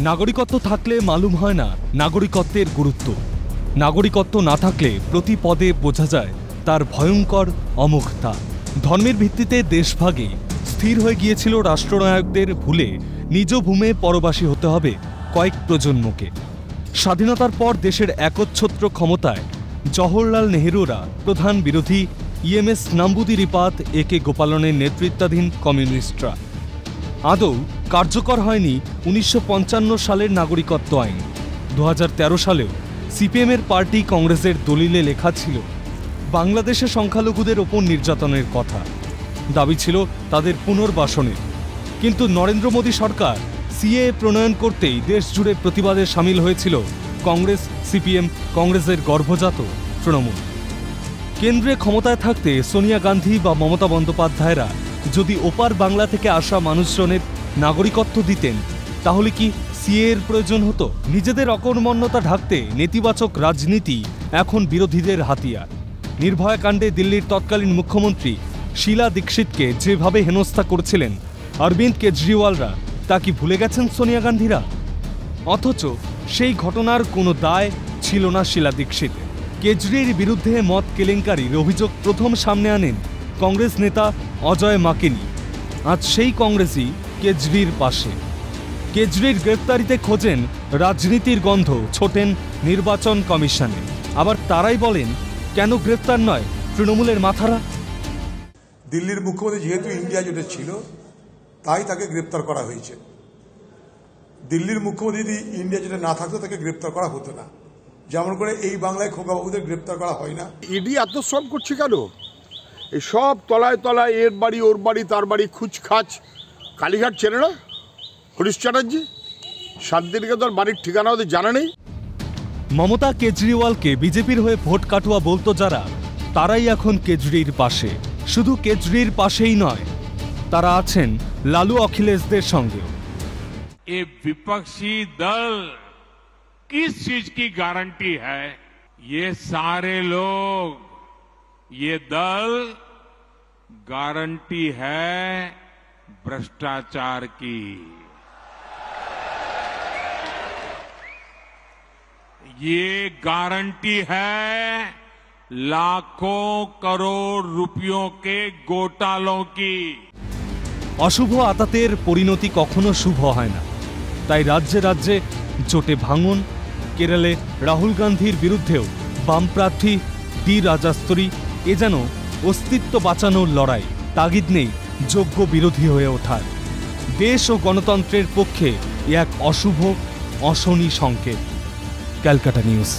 নাগরিকত্ব থাকলে মালুম হয় না নাগরিকত্বের গুরুত্ব। নাগরিকত্ব না থাকলে প্রতি পদে বোঝা যায় তার ভয়ঙ্কর অমোঘতা। ধর্মের ভিত্তিতে দেশভাগে স্থির হয়ে গিয়েছিল রাষ্ট্রনায়কদের ভুলে নিজ ভূমে পরবাসী হতে হবে কয়েক প্রজন্মকে। স্বাধীনতার পর দেশের একচ্ছত্র ক্ষমতায় জওহরলাল নেহরুরা প্রধান বিরোধী ইএমএস নাম্বুদি রিপাত একে গোপালনের নেতৃত্বাধীন কমিউনিস্টরা। আদৌ কার্যকর হয়নি 1955 সালের নাগরিকত্ব আইন। 2013 সালেও সিপিএমের পার্টি কংগ্রেসের দলিলে লেখা ছিল বাংলাদেশে সংখ্যালঘুদের ওপর নির্যাতনের কথা, দাবি ছিল তাদের পুনর্বাসনের। কিন্তু নরেন্দ্র মোদী সরকার সিএএ প্রণয়ন করতেই দেশ জুড়ে প্রতিবাদে সামিল হয়েছিল কংগ্রেস, সিপিএম, কংগ্রেসের গর্ভজাত তৃণমূল। কেন্দ্রে ক্ষমতায় থাকতে সোনিয়া গান্ধী বা মমতা বন্দ্যোপাধ্যায়রা যদি ওপার বাংলা থেকে আসা মানুষজনের নাগরিকত্ব দিতেন, তাহলে কি সিএএর প্রয়োজন হতো? নিজেদের অকর্মণ্যতা ঢাকতে নেতিবাচক রাজনীতি এখন বিরোধীদের হাতিয়ার। নির্ভয়া কাণ্ডে দিল্লির তৎকালীন মুখ্যমন্ত্রী শীলা দীক্ষিতকে যেভাবে হেনস্থা করেছিলেন অরবিন্দ কেজরিওয়ালরা, তা কি ভুলে গেছেন সোনিয়া গান্ধীরা? অথচ সেই ঘটনার কোনো দায় ছিল না শীলা দীক্ষিতের। কেজরির বিরুদ্ধে মদ কেলেঙ্কারির অভিযোগ প্রথম সামনে আনেন কংগ্রেস নেতা অজয় মাকেনি। আজ সেই কংগ্রেসই কেজরির পাশে। কেজরির গ্রেপ্তারিতে খোঁজেন রাজনীতির গন্ধ, ছোটেন নির্বাচন কমিশনে। আবার তারাই বলেন কেন গ্রেপ্তার নয় তৃণমূলের মাথারা? দিল্লির মুখ্যমন্ত্রী যেহেতু ইন্ডিয়া জোটে ছিল, তাই তাকে গ্রেপ্তার করা হয়েছে। দিল্লির মুখ্যমন্ত্রী যদি ইন্ডিয়া জোটে না থাকতো তাকে গ্রেপ্তার করা হতো না। যেমন করে এই বাংলায় খোকাবাবুদের গ্রেপ্তার করা হয় না। ইডি এত শ্রম করছে কেন? এই সব তলায় তলায় এর বাড়ি ওর বাড়ি তার বাড়ি খুচখাচ। কালীঘাট চেনে না হরিশ চ্যাটার্জি? 7 দিনকে তোর বাড়ির ঠিকানা ওদের জানা নেই। মমতা কেজরিওয়ালকে বিজেপির হয়ে ভোট কাটুয়া বলতো যারা, তারাই এখন কেজরির পাশে। শুধু কেজরির পাশেই নয়, তারা আছেন লালু অখিলেশদের সঙ্গেও। ये विपक्षी दल किस चीज की गारंटी है? ये सारे लोग, ये दल गारंटी है भ्रष्टाचार की। ये गारंटी है लाखों करोड़ रुपयों के घोटालों की। অশুভ আতাতের পরিণতি কখনো শুভ হয় না। তাই রাজ্যে রাজ্যে জোটে ভাঙন। কেরলে রাহুল গান্ধীর বিরুদ্ধেও বাম প্রার্থী ডি রাজাস্তরী। এ যেন অস্তিত্ব বাঁচানোর লড়াই, তাগিদ নেই যোগ্য বিরোধী হয়ে ওঠার। দেশ ও গণতন্ত্রের পক্ষে এক অশুভ অশনি সংকেত। ক্যালকাটা নিউজ।